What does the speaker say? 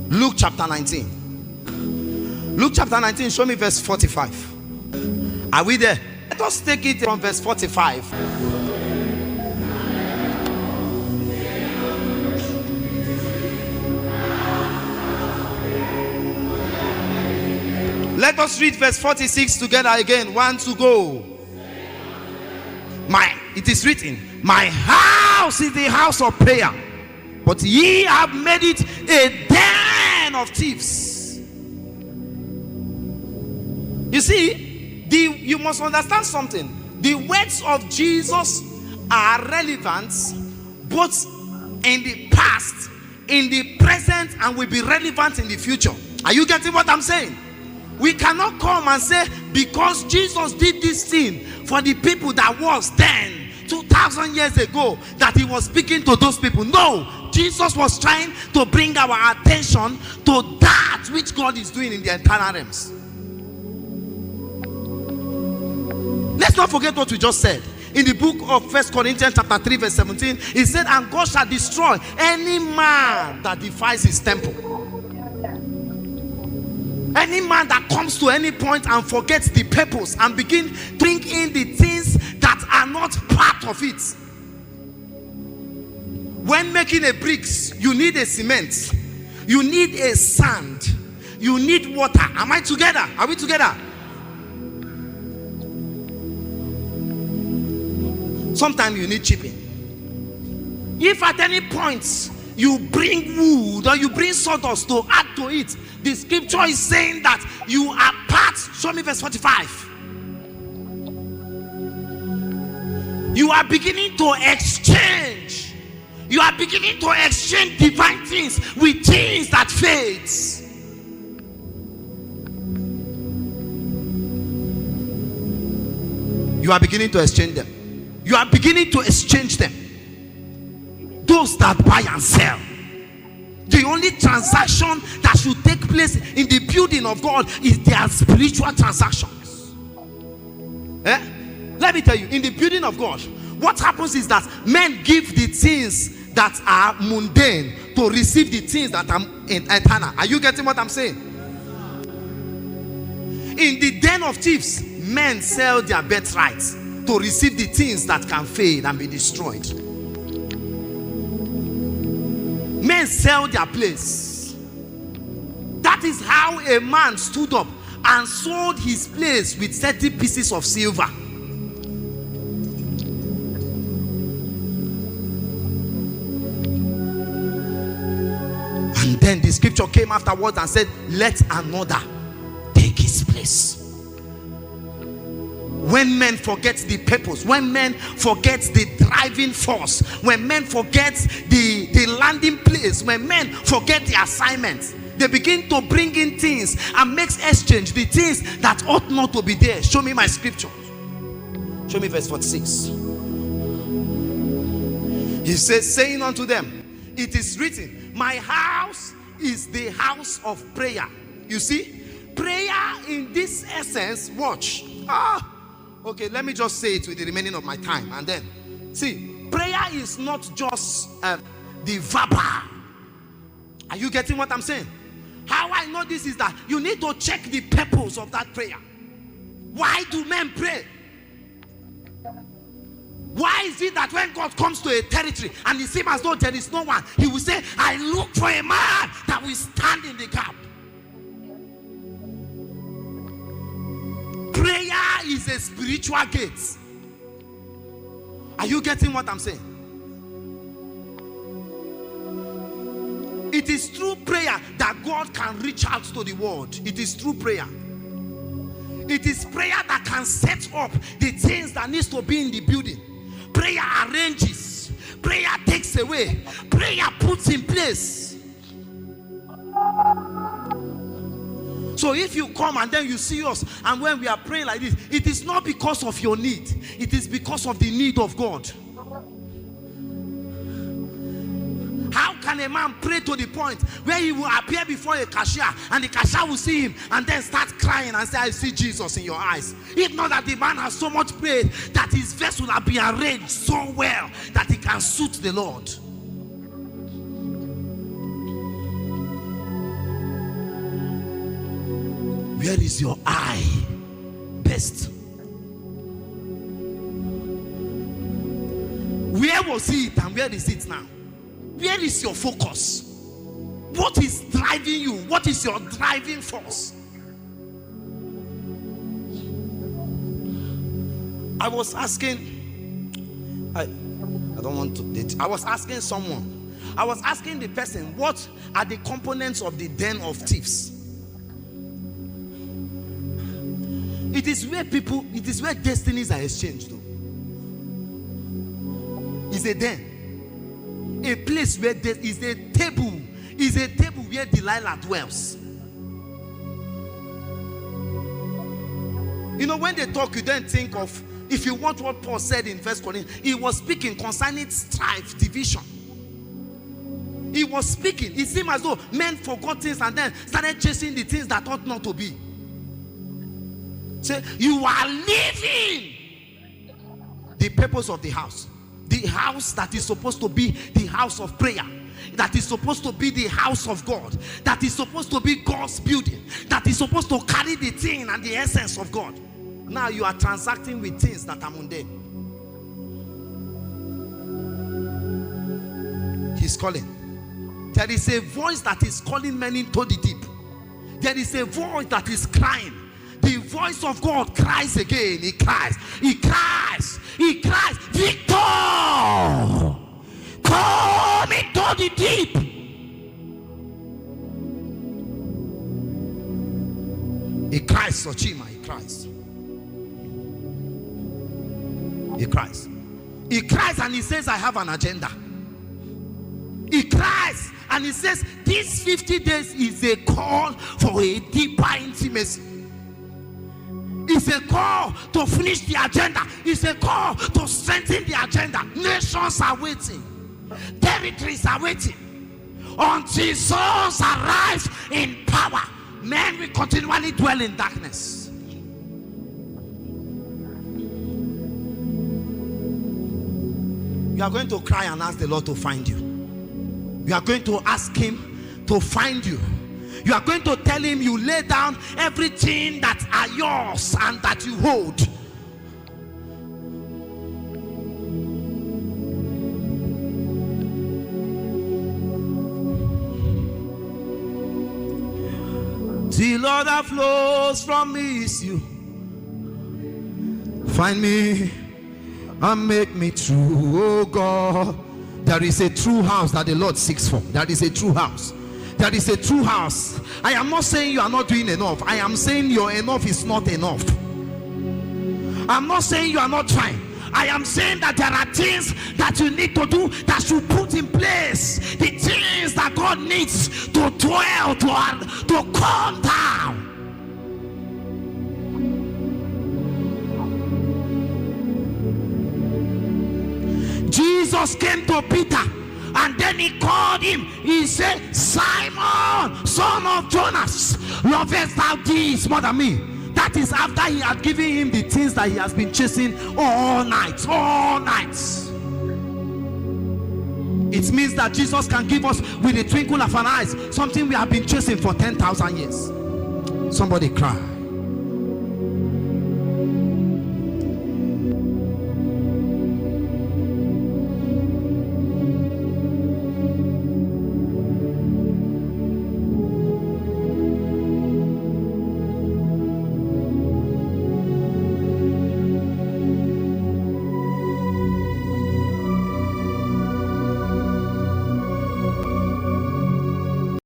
Luke chapter 19. Luke chapter 19, show me verse 45. Are we there? Let us take it from verse 45. Let us read verse 46 together again. 1 to go. It is written, my house is the house of prayer, but ye have made it a den of thieves. You see, you must understand something. The words of Jesus are relevant both in the past, in the present, and will be relevant in the future. Are you getting what I'm saying? We cannot come and say because Jesus did this thing for the people that was then 2,000 years ago that he was speaking to those people. No, Jesus was trying to bring our attention to that which God is doing in the eternal realms. Let's not forget what we just said. In the book of 1 Corinthians chapter 3 verse 17, it said, and God shall destroy any man that defies his temple. Any man that comes to any point and forgets the purpose and begin thinking the things that are not part of it. When making a bricks, you need a cement, you need a sand, you need water. Am I together? Are we together? Sometimes you need chipping. If at any point you bring wood or you bring sawdust to add to it, the scripture is saying that you are part. Show me verse 45. You are beginning to exchange. You are beginning to exchange divine things with things that fades. You are beginning to exchange them. You are beginning to exchange them. Those that buy and sell. The only transaction that should take place in the building of God is their spiritual transactions. Let me tell you, in the building of God, what happens is that men give the things that are mundane to receive the things that are eternal. Are you getting what I'm saying? In the den of thieves, men sell their birthrights to receive the things that can fade and be destroyed. Men sell their place. That is how a man stood up and sold his place with 30 pieces of silver. And then the scripture came afterwards and said, let another take his place. When men forget the purpose, when men forget the driving force, when men forget the landing place, when men forget the assignment, they begin to bring in things and makes exchange the things that ought not to be there. Show me my scripture. Show me verse 46. He says, saying unto them, it is written, my house is the house of prayer. You see, prayer in this essence, watch. Okay, let me just say it with the remaining of my time. And then, see, prayer is not just the verbal. Are you getting what I'm saying? How I know this is that you need to check the purpose of that prayer. Why do men pray? Why is it that when God comes to a territory and it seems as though there is no one, he will say, I look for a man that will stand in the gap. Prayer is a spiritual gate. Are you getting what I'm saying? It is through prayer that God can reach out to the world. It is through prayer. It is prayer that can set up the things that needs to be in the building. Prayer arranges. Prayer takes away. Prayer puts in place. So if you come and then you see us, and when we are praying like this, it is not because of your need. It is because of the need of God. How can a man pray to the point where he will appear before a cashier and the cashier will see him and then start crying and say, I see Jesus in your eyes? If not that the man has so much prayed that his vessel will be arranged so well that he can suit the Lord. Where is your eye best? Where was it and where is it now? Where is your focus? What is driving you? What is your driving force? I was asking, I don't want to date. I was asking someone. I was asking the person, what are the components of the den of thieves? It is where people, it is where destinies are exchanged. It's a den. A place where there is a table. Is a table where Delilah dwells. You know, when they talk, you then think of, if you want what Paul said in 1 Corinthians, he was speaking concerning strife, division. He was speaking. It seemed as though men forgot things and then started chasing the things that ought not to be. Say, you are leaving the purpose of the house. The house that is supposed to be the house of prayer. That is supposed to be the house of God. That is supposed to be God's building. That is supposed to carry the thing and the essence of God. Now you are transacting with things that are mundane. He's calling. There is a voice that is calling men into the deep. There is a voice that is crying. The voice of God cries again. He cries. He cries. He cries. Victor! Come into the deep. He cries, Sochima. He cries. He cries. He cries and he says, I have an agenda. He cries and he says, these 50 days is a call for a deeper intimacy. It's a call to finish the agenda. It's a call to strengthen the agenda. Nations are waiting. Territories are waiting. Until souls arise in power, men will continually dwell in darkness. You are going to cry and ask the Lord to find you. You are going to ask him to find you. You are going to tell him you lay down everything that are yours and that you hold. Till all that flows from me is you. Find me and make me true, oh God. There is a true house that the Lord seeks for. There is a true house. There is a true house. I am not saying you are not doing enough. I am saying your enough is not enough. I'm not saying you are not trying. I am saying that there are things that you need to do, that should put in place. The things that God needs to dwell, to calm down. Jesus came to Peter and then he called him. He said, Simon, son of Jonas, lovest thou this more than me? That is after he had given him the things that he has been chasing all night. All night. It means that Jesus can give us with a twinkle of an eye something we have been chasing for 10,000 years. Somebody cry.